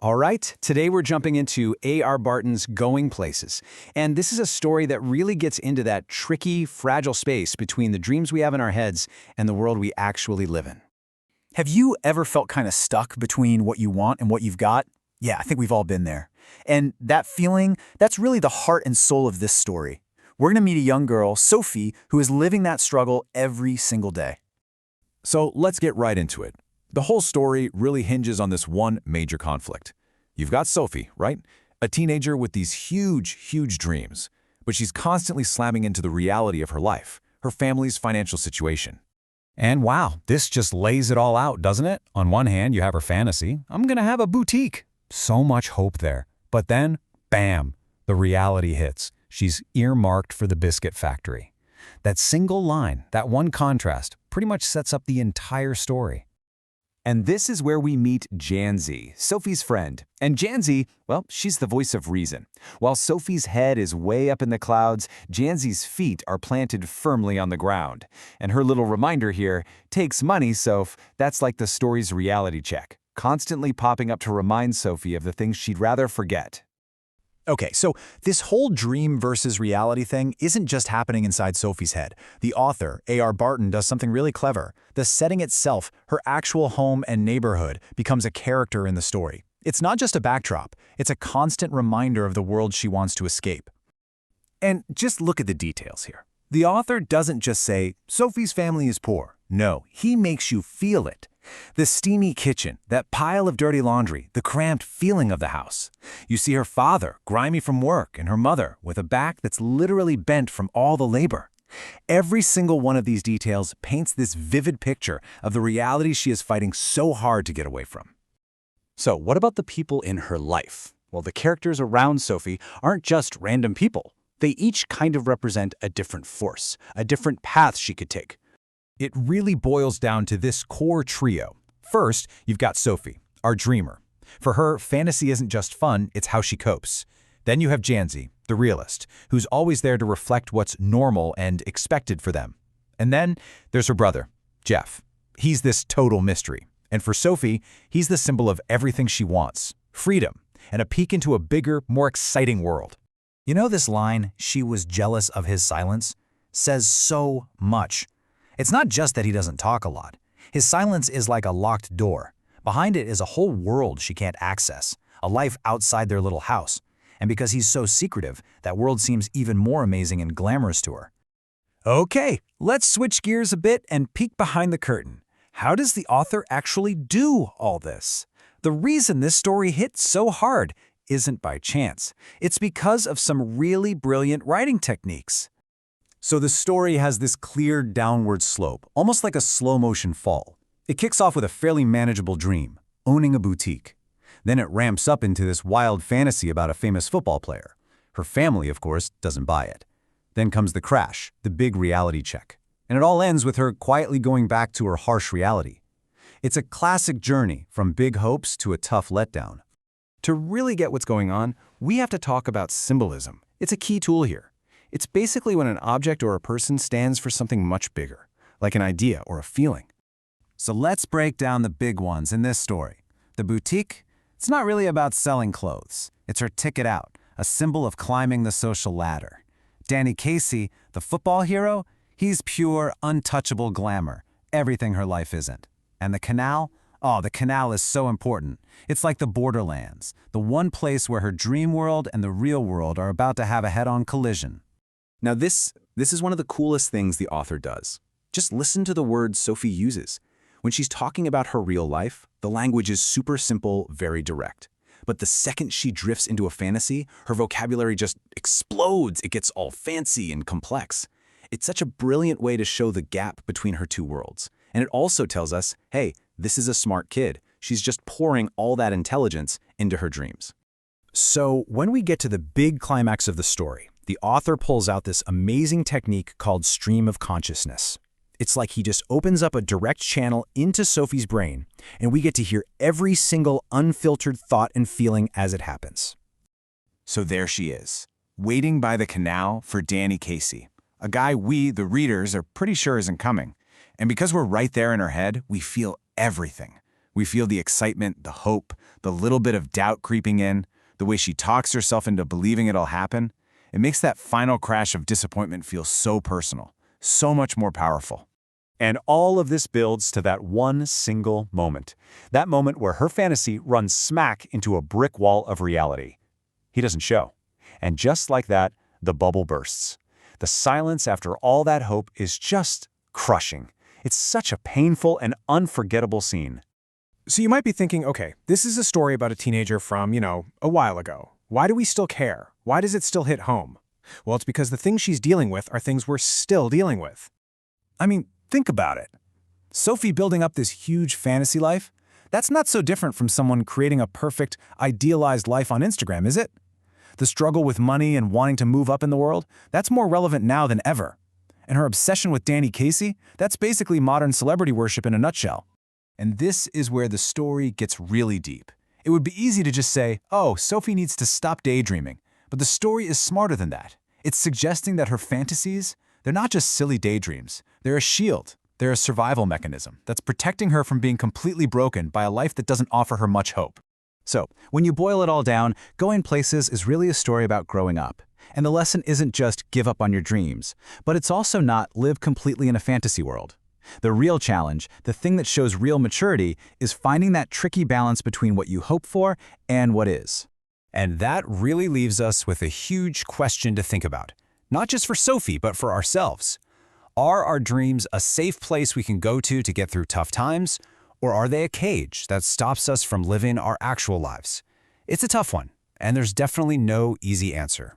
All right, today we're jumping into A.R. Barton's Going Places. And this is a story that really gets into that tricky, fragile space between the dreams we have in our heads and the world we actually live in. Have you ever felt kind of stuck between what you want and what you've got? Yeah, I think we've all been there. And that feeling, that's really the heart and soul of this story. We're going to meet a young girl, Sophie, who is living that struggle every single day. So let's get right into it. The whole story really hinges on this one major conflict. You've got Sophie, right? A teenager with these huge dreams, but she's constantly slamming into the reality of her life, her family's financial situation. And wow, this just lays it all out, doesn't it? On one hand, you have her fantasy. I'm gonna have a boutique. So much hope there. But then, bam, the reality hits. She's earmarked for the biscuit factory. That single line, that one contrast, pretty much sets up the entire story. And this is where we meet Janzi, Sophie's friend. And Janzi, well, she's the voice of reason. While Sophie's head is way up in the clouds, Janzi's feet are planted firmly on the ground. And her little reminder here, takes money, Soph, that's like the story's reality check, constantly popping up to remind Sophie of the things she'd rather forget. Okay, so this whole dream versus reality thing isn't just happening inside Sophie's head. The author, A.R. Barton, does something really clever. The setting itself, her actual home and neighborhood, becomes a character in the story. It's not just a backdrop, it's a constant reminder of the world she wants to escape. And just look at the details here. The author doesn't just say, Sophie's family is poor. No, he makes you feel it. The steamy kitchen, that pile of dirty laundry, the cramped feeling of the house. You see her father, grimy from work, and her mother, with a back that's literally bent from all the labor. Every single one of these details paints this vivid picture of the reality she is fighting so hard to get away from. So what about the people in her life? Well, the characters around Sophie aren't just random people. They each kind of represent a different force, a different path she could take. It really boils down to this core trio. First, you've got Sophie, our dreamer. For her, fantasy isn't just fun, it's how she copes. Then you have Janzi, the realist, who's always there to reflect what's normal and expected for them. And then there's her brother, Jeff. He's this total mystery. And for Sophie, he's the symbol of everything she wants, freedom, and a peek into a bigger, more exciting world. You know this line, "She was jealous of his silence," says so much. It's not just that he doesn't talk a lot. His silence is like a locked door. Behind it is a whole world she can't access, a life outside their little house. And because he's so secretive, that world seems even more amazing and glamorous to her. Okay, let's switch gears a bit and peek behind the curtain. How does the author actually do all this? The reason this story hits so hard isn't by chance. It's because of some really brilliant writing techniques. So the story has this clear downward slope, almost like a slow-motion fall. It kicks off with a fairly manageable dream, owning a boutique. Then it ramps up into this wild fantasy about a famous football player. Her family, of course, doesn't buy it. Then comes the crash, the big reality check. And it all ends with her quietly going back to her harsh reality. It's a classic journey from big hopes to a tough letdown. To really get what's going on, we have to talk about symbolism. It's a key tool here. It's basically when an object or a person stands for something much bigger, like an idea or a feeling. So let's break down the big ones in this story. The boutique, it's not really about selling clothes. It's her ticket out, a symbol of climbing the social ladder. Danny Casey, the football hero, he's pure, untouchable glamour, everything her life isn't. And the canal? Oh, the canal is so important. It's like the borderlands, the one place where her dream world and the real world are about to have a head-on collision. Now this is one of the coolest things the author does. Just listen to the words Sophie uses. When she's talking about her real life, the language is super simple, very direct. But the second she drifts into a fantasy, her vocabulary just explodes. It gets all fancy and complex. It's such a brilliant way to show the gap between her two worlds. And it also tells us, hey, this is a smart kid. She's just pouring all that intelligence into her dreams. So when we get to the big climax of the story, the author pulls out this amazing technique called stream of consciousness. It's like he just opens up a direct channel into Sophie's brain, and we get to hear every single unfiltered thought and feeling as it happens. So there she is, waiting by the canal for Danny Casey, a guy we, the readers, are pretty sure isn't coming. And because we're right there in her head, we feel everything. We feel the excitement, the hope, the little bit of doubt creeping in, the way she talks herself into believing it'll happen. It makes that final crash of disappointment feel so personal, so much more powerful. And all of this builds to that one single moment. That moment where her fantasy runs smack into a brick wall of reality. He doesn't show. And just like that, the bubble bursts. The silence after all that hope is just crushing. It's such a painful and unforgettable scene. So you might be thinking, okay, this is a story about a teenager from, a while ago. Why do we still care? Why does it still hit home? Well, it's because the things she's dealing with are things we're still dealing with. I mean, think about it. Sophie building up this huge fantasy life, that's not so different from someone creating a perfect, idealized life on Instagram, is it? The struggle with money and wanting to move up in the world, that's more relevant now than ever. And her obsession with Danny Casey, that's basically modern celebrity worship in a nutshell. And this is where the story gets really deep. It would be easy to just say, oh, Sophie needs to stop daydreaming. But the story is smarter than that. It's suggesting that her fantasies, they're not just silly daydreams. They're a shield. They're a survival mechanism that's protecting her from being completely broken by a life that doesn't offer her much hope. So, when you boil it all down, Going Places is really a story about growing up. And the lesson isn't just give up on your dreams, but it's also not live completely in a fantasy world. The real challenge, the thing that shows real maturity, is finding that tricky balance between what you hope for and what is. And that really leaves us with a huge question to think about. Not just for Sophie, but for ourselves. Are our dreams a safe place we can go to get through tough times? Or are they a cage that stops us from living our actual lives? It's a tough one, and there's definitely no easy answer.